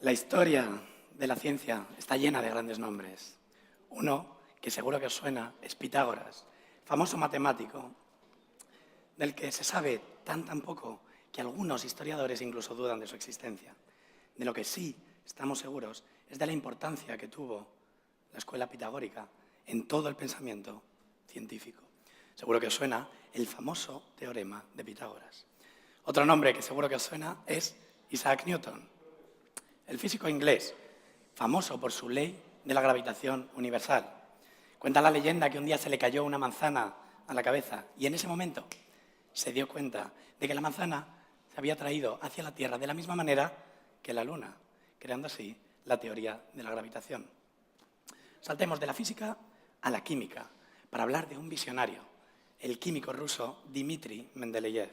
La historia de la ciencia está llena de grandes nombres. Uno, que seguro que os suena, es Pitágoras, famoso matemático, del que se sabe tan poco que algunos historiadores incluso dudan de su existencia. De lo que sí estamos seguros es de la importancia que tuvo la escuela pitagórica en todo el pensamiento científico. Seguro que os suena el famoso teorema de Pitágoras. Otro nombre que seguro que os suena es Isaac Newton, el físico inglés, famoso por su ley de la gravitación universal. Cuenta la leyenda que un día se le cayó una manzana a la cabeza y en ese momento se dio cuenta de que la manzana se había traído hacia la Tierra de la misma manera que la Luna, creando así la teoría de la gravitación. Saltemos de la física a la química para hablar de un visionario, el químico ruso Dmitri Mendeleev.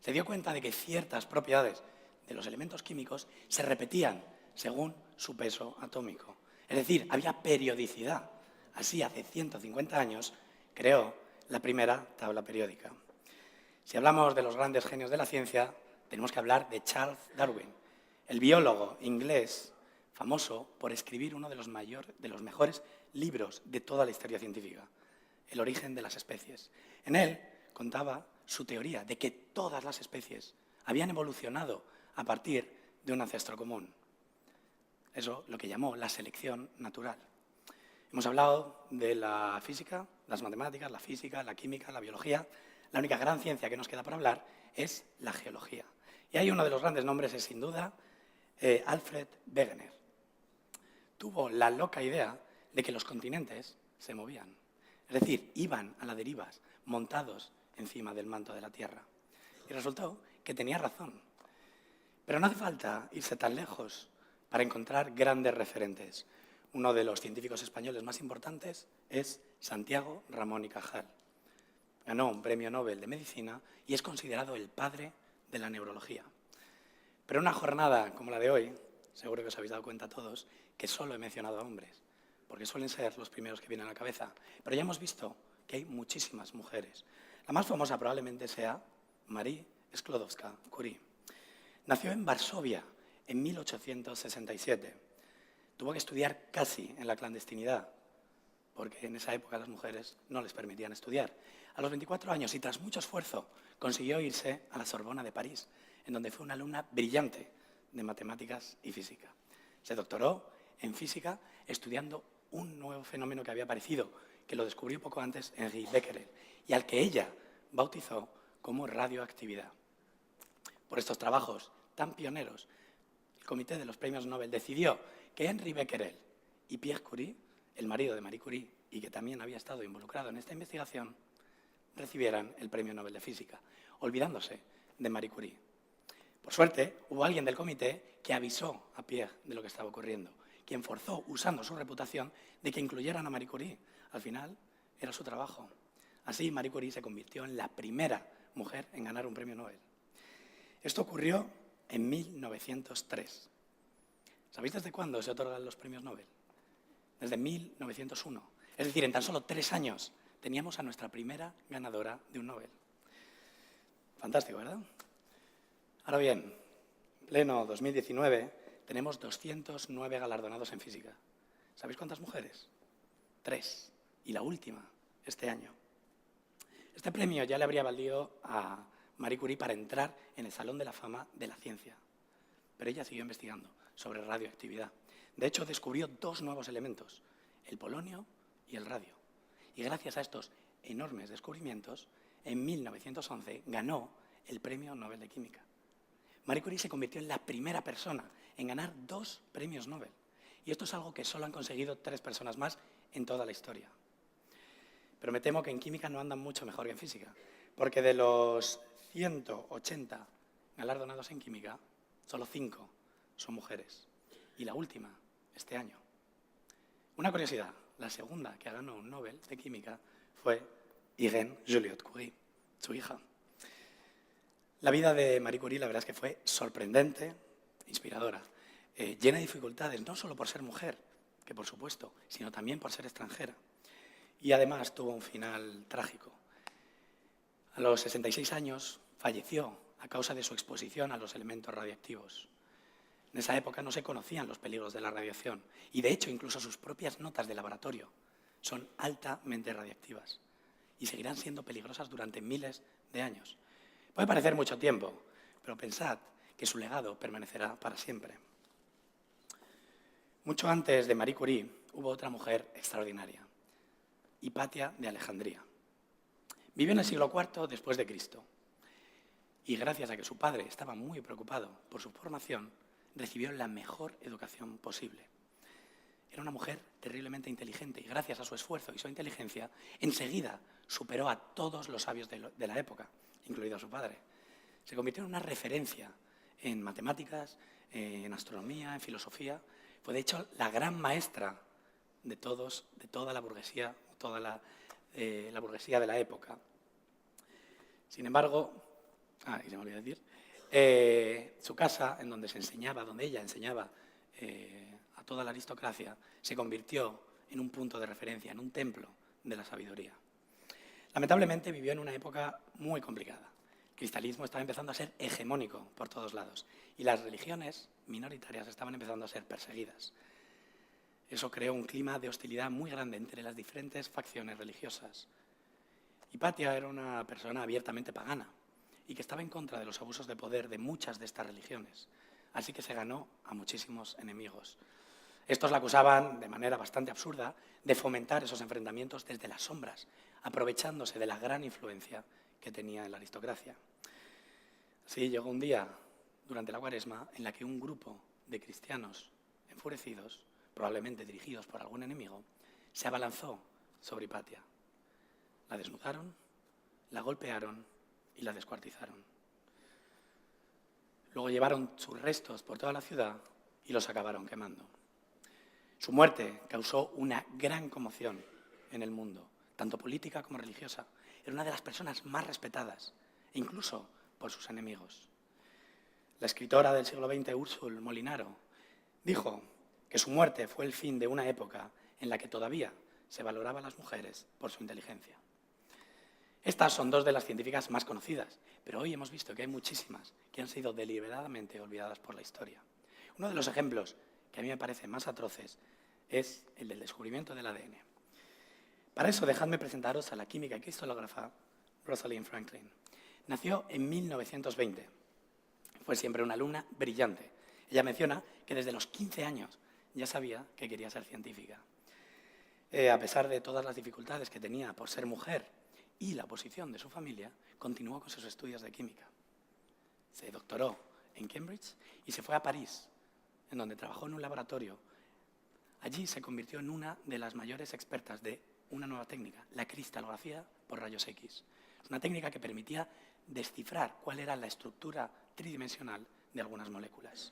Se dio cuenta de que ciertas propiedades de los elementos químicos se repetían según su peso atómico. Es decir, había periodicidad. Así, hace 150 años, creó la primera tabla periódica. Si hablamos de los grandes genios de la ciencia, tenemos que hablar de Charles Darwin, el biólogo inglés famoso por escribir uno de los mejores libros de toda la historia científica, El origen de las especies. En él contaba su teoría de que todas las especies habían evolucionado a partir de un ancestro común. Eso lo que llamó la selección natural. Hemos hablado de la física, las matemáticas, la física, la química, la biología. La única gran ciencia que nos queda por hablar es la geología. Y ahí uno de los grandes nombres es, sin duda, Alfred Wegener. Tuvo la loca idea de que los continentes se movían. Es decir, iban a la deriva, montados encima del manto de la Tierra. Y resultó que tenía razón. Pero no hace falta irse tan lejos para encontrar grandes referentes. Uno de los científicos españoles más importantes es Santiago Ramón y Cajal. Ganó un premio Nobel de Medicina y es considerado el padre de la neurología. Pero una jornada como la de hoy, seguro que os habéis dado cuenta todos, que solo he mencionado a hombres, porque suelen ser los primeros que vienen a la cabeza. Pero ya hemos visto que hay muchísimas mujeres. La más famosa probablemente sea Marie Sklodowska-Curie. Nació en Varsovia en 1867. Tuvo que estudiar casi en la clandestinidad, porque en esa época a las mujeres no les permitían estudiar. A los 24 años y tras mucho esfuerzo consiguió irse a la Sorbona de París, en donde fue una alumna brillante de matemáticas y física. Se doctoró en física estudiando un nuevo fenómeno que había aparecido, que lo descubrió poco antes Henri Becquerel, y al que ella bautizó como radioactividad. Por estos trabajos tan pioneros, el Comité de los Premios Nobel decidió que Henri Becquerel y Pierre Curie, el marido de Marie Curie, y que también había estado involucrado en esta investigación, recibieran el Premio Nobel de Física, olvidándose de Marie Curie. Por suerte, hubo alguien del comité que avisó a Pierre de lo que estaba ocurriendo, quien forzó, usando su reputación, de que incluyeran a Marie Curie. Al final, era su trabajo. Así, Marie Curie se convirtió en la primera mujer en ganar un premio Nobel. Esto ocurrió en 1903. ¿Sabéis desde cuándo se otorgan los premios Nobel? Desde 1901. Es decir, en tan solo 3 años teníamos a nuestra primera ganadora de un Nobel. Fantástico, ¿verdad? Ahora bien, en pleno 2019 tenemos 209 galardonados en física. ¿Sabéis cuántas mujeres? 3. Y la última, este año. Este premio ya le habría valido a Marie Curie para entrar en el Salón de la Fama de la Ciencia. Pero ella siguió investigando sobre radioactividad. De hecho, descubrió 2 nuevos elementos, el polonio y el radio. Y gracias a estos enormes descubrimientos, en 1911 ganó el Premio Nobel de Química. Marie Curie se convirtió en la primera persona en ganar 2 premios Nobel. Y esto es algo que solo han conseguido 3 personas más en toda la historia. Pero me temo que en química no andan mucho mejor que en física, porque de los 180 galardonados en química, solo 5 son mujeres. Y la última, este año. Una curiosidad, la segunda que ganó un Nobel de química fue Irène Joliot-Curie, su hija. La vida de Marie Curie, la verdad es que fue sorprendente, inspiradora, llena de dificultades, no solo por ser mujer, que por supuesto, sino también por ser extranjera. Y además tuvo un final trágico. A los 66 años falleció a causa de su exposición a los elementos radiactivos. En esa época no se conocían los peligros de la radiación y, de hecho, incluso sus propias notas de laboratorio son altamente radiactivas y seguirán siendo peligrosas durante miles de años. Puede parecer mucho tiempo, pero pensad que su legado permanecerá para siempre. Mucho antes de Marie Curie hubo otra mujer extraordinaria, Hipatia de Alejandría. Vivió en el siglo IV después de Cristo y gracias a que su padre estaba muy preocupado por su formación, recibió la mejor educación posible. Era una mujer terriblemente inteligente y gracias a su esfuerzo y su inteligencia enseguida superó a todos los sabios de la época, incluido a su padre. Se convirtió en una referencia en matemáticas, en astronomía, en filosofía. Fue de hecho la gran maestra de toda la burguesía, la burguesía de la época. Sin embargo, y se me olvidó decir, su casa, en donde donde ella enseñaba a toda la aristocracia, se convirtió en un punto de referencia, en un templo de la sabiduría. Lamentablemente vivió en una época muy complicada. El cristianismo estaba empezando a ser hegemónico por todos lados y las religiones minoritarias estaban empezando a ser perseguidas. Eso creó un clima de hostilidad muy grande entre las diferentes facciones religiosas. Hipatia era una persona abiertamente pagana y que estaba en contra de los abusos de poder de muchas de estas religiones, así que se ganó a muchísimos enemigos. Estos la acusaban, de manera bastante absurda, de fomentar esos enfrentamientos desde las sombras, aprovechándose de la gran influencia que tenía en la aristocracia. Así llegó un día, durante la Cuaresma, en la que un grupo de cristianos enfurecidos, probablemente dirigidos por algún enemigo, se abalanzó sobre Hipatia. La desnudaron, la golpearon y la descuartizaron. Luego llevaron sus restos por toda la ciudad y los acabaron quemando. Su muerte causó una gran conmoción en el mundo, tanto política como religiosa. Era una de las personas más respetadas, incluso por sus enemigos. La escritora del siglo XX, Úrsula Molinaro, dijo que su muerte fue el fin de una época en la que todavía se valoraba a las mujeres por su inteligencia. Estas son dos de las científicas más conocidas, pero hoy hemos visto que hay muchísimas que han sido deliberadamente olvidadas por la historia. Uno de los ejemplos que a mí me parecen más atroces es el del descubrimiento del ADN. Para eso, dejadme presentaros a la química y cristalógrafa Rosalind Franklin. Nació en 1920. Fue siempre una alumna brillante. Ella menciona que desde los 15 años ya sabía que quería ser científica. A pesar de todas las dificultades que tenía por ser mujer y la oposición de su familia, continuó con sus estudios de química. Se doctoró en Cambridge y se fue a París, en donde trabajó en un laboratorio. Allí se convirtió en una de las mayores expertas de una nueva técnica, la cristalografía por rayos X. Es una técnica que permitía descifrar cuál era la estructura tridimensional de algunas moléculas.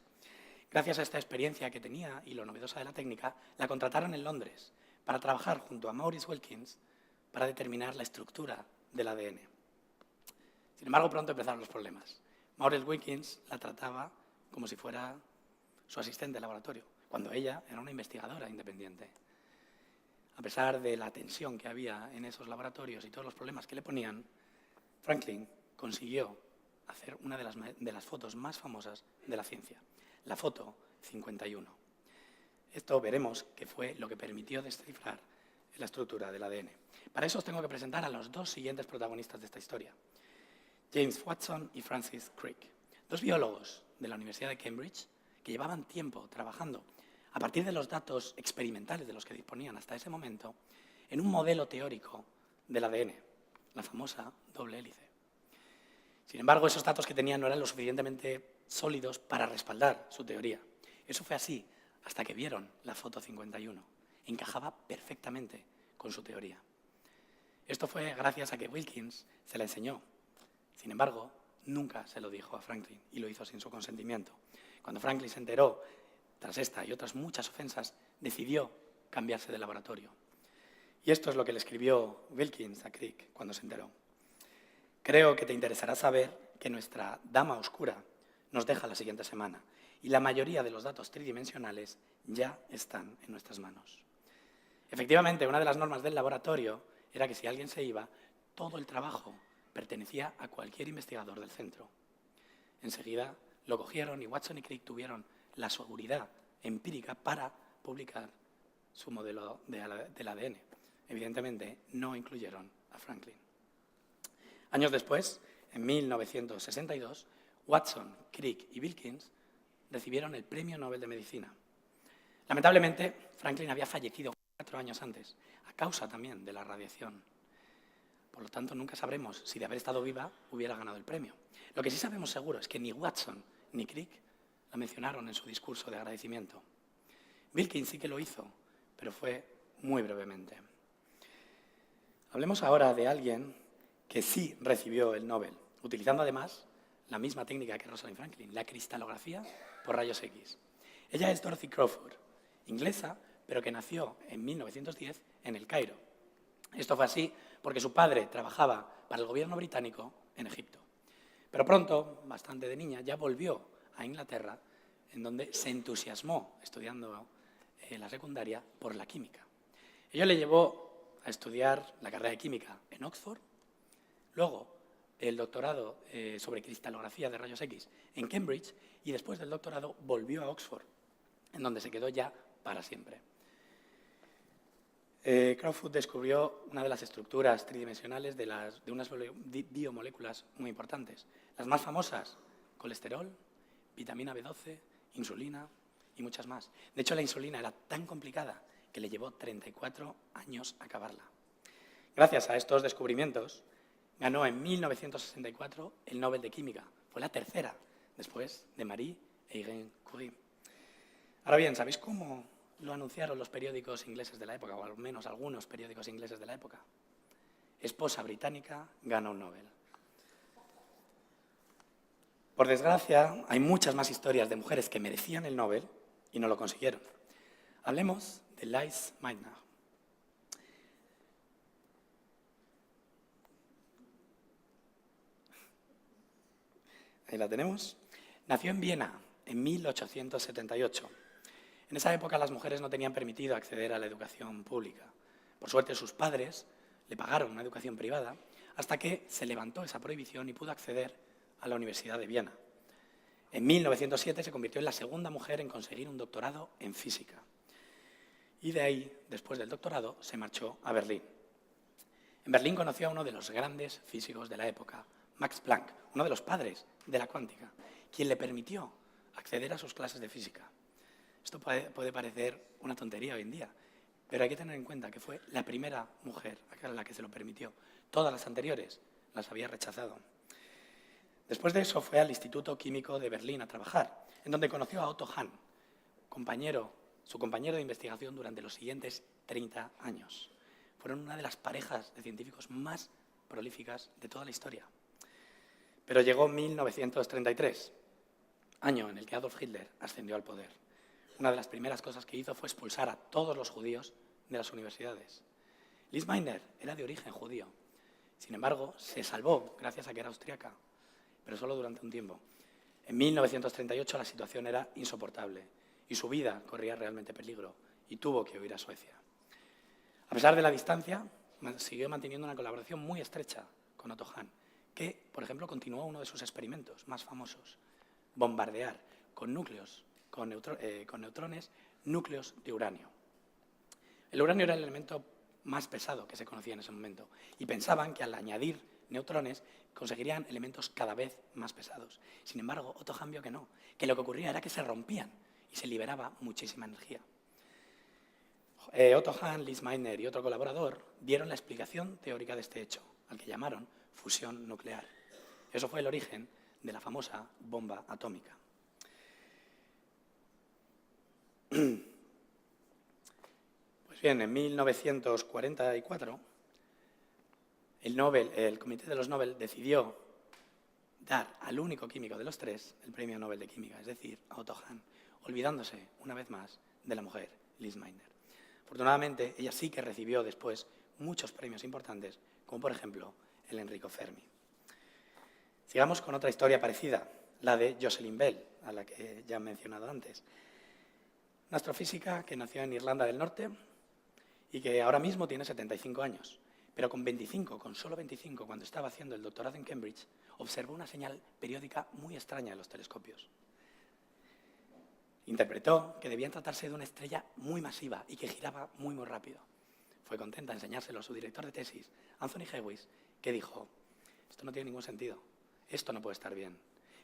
Gracias a esta experiencia que tenía y lo novedosa de la técnica, la contrataron en Londres para trabajar junto a Maurice Wilkins para determinar la estructura del ADN. Sin embargo, pronto empezaron los problemas. Maurice Wilkins la trataba como si fuera su asistente de laboratorio, cuando ella era una investigadora independiente. A pesar de la tensión que había en esos laboratorios y todos los problemas que le ponían, Franklin consiguió hacer una de las fotos más famosas de la ciencia, la foto 51. Esto veremos que fue lo que permitió descifrar la estructura del ADN. Para eso os tengo que presentar a los dos siguientes protagonistas de esta historia, James Watson y Francis Crick, dos biólogos de la Universidad de Cambridge que llevaban tiempo trabajando a partir de los datos experimentales de los que disponían hasta ese momento en un modelo teórico del ADN, la famosa doble hélice. Sin embargo, esos datos que tenían no eran lo suficientemente sólidos para respaldar su teoría. Eso fue así hasta que vieron la foto 51. Encajaba perfectamente con su teoría. Esto fue gracias a que Wilkins se la enseñó. Sin embargo, nunca se lo dijo a Franklin y lo hizo sin su consentimiento. Cuando Franklin se enteró, tras esta y otras muchas ofensas, decidió cambiarse de laboratorio. Y esto es lo que le escribió Wilkins a Crick cuando se enteró. Creo que te interesará saber que nuestra dama oscura nos deja la siguiente semana y la mayoría de los datos tridimensionales ya están en nuestras manos. Efectivamente, una de las normas del laboratorio era que si alguien se iba, todo el trabajo pertenecía a cualquier investigador del centro. Enseguida lo cogieron y Watson y Crick tuvieron la seguridad empírica para publicar su modelo del ADN. Evidentemente, no incluyeron a Franklin. Años después, en 1962, Watson, Crick y Wilkins recibieron el Premio Nobel de Medicina. Lamentablemente, Franklin había fallecido 4 años antes, a causa también de la radiación. Por lo tanto, nunca sabremos si de haber estado viva hubiera ganado el premio. Lo que sí sabemos seguro es que ni Watson ni Crick la mencionaron en su discurso de agradecimiento. Wilkins sí que lo hizo, pero fue muy brevemente. Hablemos ahora de alguien que sí recibió el Nobel, utilizando además la misma técnica que Rosalind Franklin, la cristalografía por rayos X. Ella es Dorothy Crawford, inglesa, pero que nació en 1910 en El Cairo. Esto fue así porque su padre trabajaba para el gobierno británico en Egipto. Pero pronto, bastante de niña, ya volvió a Inglaterra, en donde se entusiasmó estudiando la secundaria por la química. Ello le llevó a estudiar la carrera de química en Oxford, luego el doctorado sobre cristalografía de rayos X en Cambridge y después del doctorado volvió a Oxford, en donde se quedó ya para siempre. Crawford descubrió una de las estructuras tridimensionales de unas biomoléculas muy importantes. Las más famosas, colesterol, vitamina B12, insulina y muchas más. De hecho, la insulina era tan complicada que le llevó 34 años acabarla. Gracias a estos descubrimientos, ganó en 1964 el Nobel de Química. Fue la tercera, después de Marie e Irene Curie. Ahora bien, ¿sabéis cómo lo anunciaron los periódicos ingleses de la época, o al menos algunos periódicos ingleses de la época? Esposa británica gana un Nobel. Por desgracia, hay muchas más historias de mujeres que merecían el Nobel y no lo consiguieron. Hablemos de Lise Meitner. Ahí la tenemos. Nació en Viena en 1878. En esa época las mujeres no tenían permitido acceder a la educación pública. Por suerte sus padres le pagaron una educación privada hasta que se levantó esa prohibición y pudo acceder a la Universidad de Viena. En 1907 se convirtió en la segunda mujer en conseguir un doctorado en física. Y de ahí, después del doctorado, se marchó a Berlín. En Berlín conoció a uno de los grandes físicos de la época, Max Planck, uno de los padres de la cuántica, quien le permitió acceder a sus clases de física. Esto puede parecer una tontería hoy en día, pero hay que tener en cuenta que fue la primera mujer a la que se lo permitió. Todas las anteriores las había rechazado. Después de eso fue al Instituto Químico de Berlín a trabajar, en donde conoció a Otto Hahn, su compañero de investigación durante los siguientes 30 años. Fueron una de las parejas de científicos más prolíficas de toda la historia. Pero llegó 1933, año en el que Adolf Hitler ascendió al poder. Una de las primeras cosas que hizo fue expulsar a todos los judíos de las universidades. Lise Meitner era de origen judío. Sin embargo, se salvó gracias a que era austriaca, pero solo durante un tiempo. En 1938 la situación era insoportable y su vida corría realmente peligro y tuvo que huir a Suecia. A pesar de la distancia, siguió manteniendo una colaboración muy estrecha con Otto Hahn, que, por ejemplo, continuó uno de sus experimentos más famosos, bombardear con neutrones, núcleos de uranio. El uranio era el elemento más pesado que se conocía en ese momento y pensaban que al añadir neutrones conseguirían elementos cada vez más pesados. Sin embargo, Otto Hahn vio que no, que lo que ocurría era que se rompían y se liberaba muchísima energía. Otto Hahn, Lise Meitner y otro colaborador dieron la explicación teórica de este hecho, al que llamaron fusión nuclear. Eso fue el origen de la famosa bomba atómica. Pues bien, en 1944, el Comité de los Nobel decidió dar al único químico de los tres el Premio Nobel de Química, es decir, a Otto Hahn, olvidándose una vez más de la mujer, Lise Meitner. Afortunadamente, ella sí que recibió después muchos premios importantes, como por ejemplo el Enrico Fermi. Sigamos con otra historia parecida, la de Jocelyn Bell, a la que ya he mencionado antes. Una astrofísica que nació en Irlanda del Norte y que ahora mismo tiene 75 años, pero con solo 25, cuando estaba haciendo el doctorado en Cambridge, observó una señal periódica muy extraña en los telescopios. Interpretó que debían tratarse de una estrella muy masiva y que giraba muy, muy rápido. Fue contenta de enseñárselo a su director de tesis, Anthony Hewitt, que dijo: esto no tiene ningún sentido, esto no puede estar bien.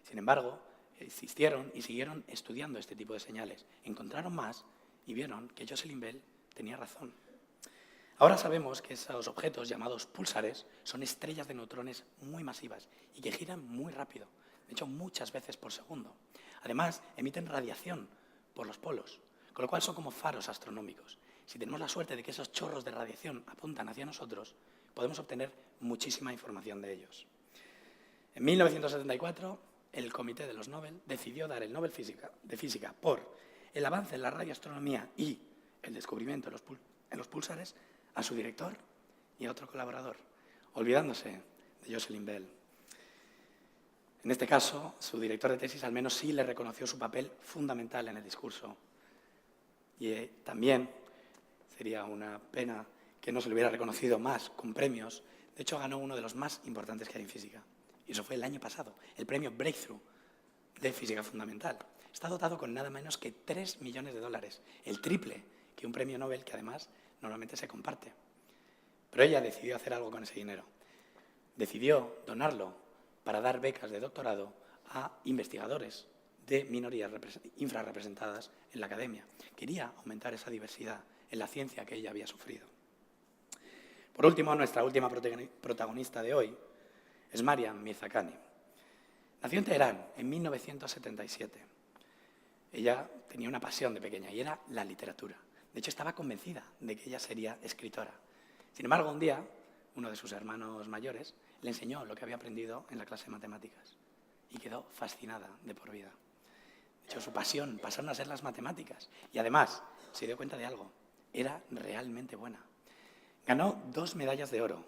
Sin embargo, insistieron y siguieron estudiando este tipo de señales. Encontraron más y vieron que Jocelyn Bell tenía razón. Ahora sabemos que esos objetos llamados púlsares son estrellas de neutrones muy masivas y que giran muy rápido, de hecho muchas veces por segundo. Además, emiten radiación por los polos, con lo cual son como faros astronómicos. Si tenemos la suerte de que esos chorros de radiación apuntan hacia nosotros, podemos obtener muchísima información de ellos. En 1974, el Comité de los Nobel decidió dar el Nobel de Física por el avance en la radioastronomía y el descubrimiento de los púlsares a su director y a otro colaborador, olvidándose de Jocelyn Bell. En este caso, su director de tesis al menos sí le reconoció su papel fundamental en el discurso. Y también sería una pena que no se le hubiera reconocido más con premios. De hecho, ganó uno de los más importantes que hay en física. Y eso fue el año pasado, el premio Breakthrough de Física Fundamental. Está dotado con nada menos que $3 millones, el triple que un premio Nobel que además normalmente se comparte. Pero ella decidió hacer algo con ese dinero. Decidió donarlo para dar becas de doctorado a investigadores de minorías infrarrepresentadas en la academia. Quería aumentar esa diversidad en la ciencia que ella había sufrido. Por último, nuestra última protagonista de hoy es Mariam Mirzakhani. Nació en Teherán en 1977. Ella tenía una pasión de pequeña y era la literatura. De hecho, estaba convencida de que ella sería escritora. Sin embargo, un día, uno de sus hermanos mayores le enseñó lo que había aprendido en la clase de matemáticas y quedó fascinada de por vida. De hecho, su pasión pasaron a ser las matemáticas y además se dio cuenta de algo: era realmente buena. Ganó 2 medallas de oro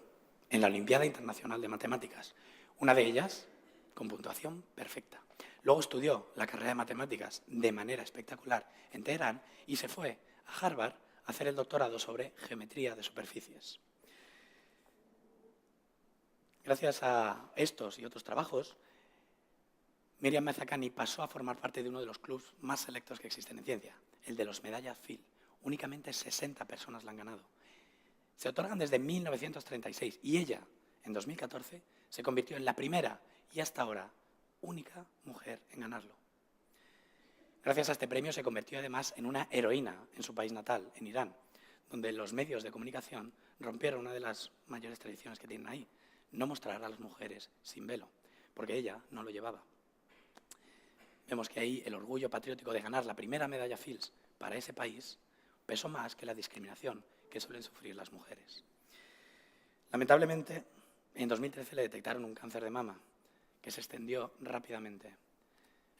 en la Olimpiada Internacional de Matemáticas, una de ellas con puntuación perfecta. Luego estudió la carrera de matemáticas de manera espectacular en Teherán y se fue a Harvard a hacer el doctorado sobre geometría de superficies. Gracias a estos y otros trabajos, Mariam Mirzakhani pasó a formar parte de uno de los clubes más selectos que existen en ciencia, el de los medallas Fields. Únicamente 60 personas la han ganado. Se otorgan desde 1936 y ella, en 2014, se convirtió en la primera y hasta ahora única mujer en ganarlo. Gracias a este premio se convirtió además en una heroína en su país natal, en Irán, donde los medios de comunicación rompieron una de las mayores tradiciones que tienen ahí: no mostrar a las mujeres sin velo, porque ella no lo llevaba. Vemos que ahí el orgullo patriótico de ganar la primera medalla Fields para ese país pesó más que la discriminación que suelen sufrir las mujeres. Lamentablemente, en 2013 le detectaron un cáncer de mama que se extendió rápidamente.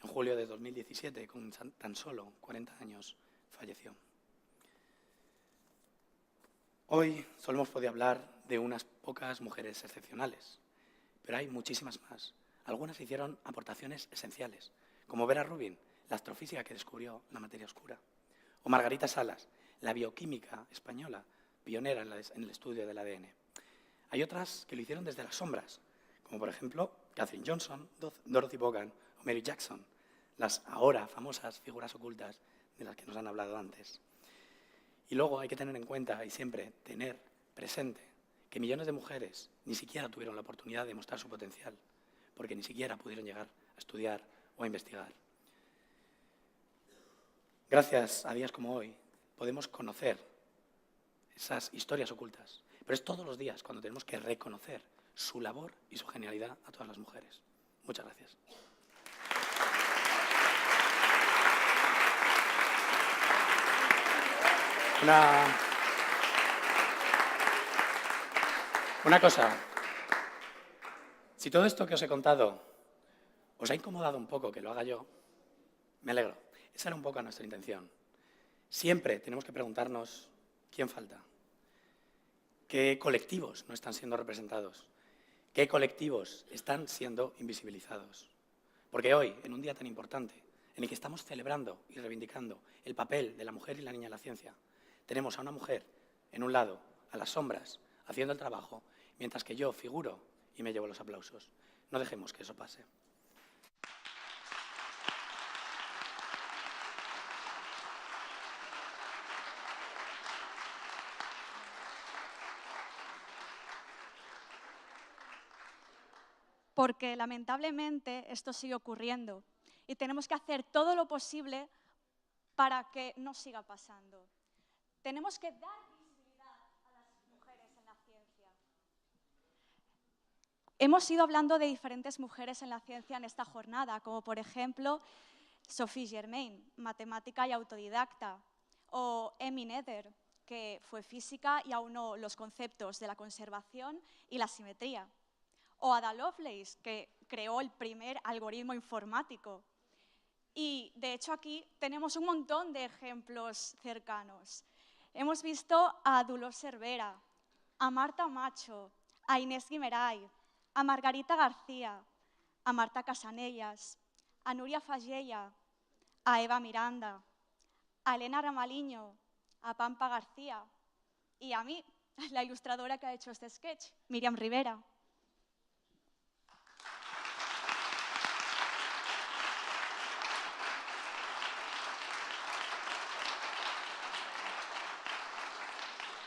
En julio de 2017, con tan solo 40 años, falleció. Hoy solo hemos podido hablar de unas pocas mujeres excepcionales, pero hay muchísimas más. Algunas hicieron aportaciones esenciales, como Vera Rubin, la astrofísica que descubrió la materia oscura, o Margarita Salas, la bioquímica española, pionera en el estudio del ADN. Hay otras que lo hicieron desde las sombras, como por ejemplo Katherine Johnson, Dorothy Vaughan o Mary Jackson, las ahora famosas figuras ocultas de las que nos han hablado antes. Y luego hay que tener en cuenta y siempre tener presente que millones de mujeres ni siquiera tuvieron la oportunidad de mostrar su potencial, porque ni siquiera pudieron llegar a estudiar o a investigar. Gracias a días como hoy podemos conocer esas historias ocultas, pero es todos los días cuando tenemos que reconocer su labor y su genialidad a todas las mujeres. Muchas gracias. Una cosa, si todo esto que os he contado os ha incomodado un poco que lo haga yo, me alegro. Esa era un poco nuestra intención. Siempre tenemos que preguntarnos quién falta, qué colectivos no están siendo representados, qué colectivos están siendo invisibilizados. Porque hoy, en un día tan importante, en el que estamos celebrando y reivindicando el papel de la mujer y la niña en la ciencia, tenemos a una mujer, en un lado, a las sombras, haciendo el trabajo, mientras que yo figuro y me llevo los aplausos. No dejemos que eso pase. porque lamentablemente esto sigue ocurriendo y tenemos que hacer todo lo posible para que no siga pasando. Tenemos que dar visibilidad a las mujeres en la ciencia. Hemos ido hablando de diferentes mujeres en la ciencia en esta jornada, como por ejemplo Sophie Germain, matemática y autodidacta, o Emmy Noether, que fue física y aunó los conceptos de la conservación y la simetría, o Ada Lovelace, que creó el primer algoritmo informático. Y, de hecho, aquí tenemos un montón de ejemplos cercanos. Hemos visto a Dolors Cervera, a Marta Macho, a Inés Guimeray, a Margarita García, a Marta Casanellas, a Núria Fagella, a Eva Miranda, a Elena Ramaliño, a Pampa García y a mí, la ilustradora que ha hecho este sketch, Míriam Rivera.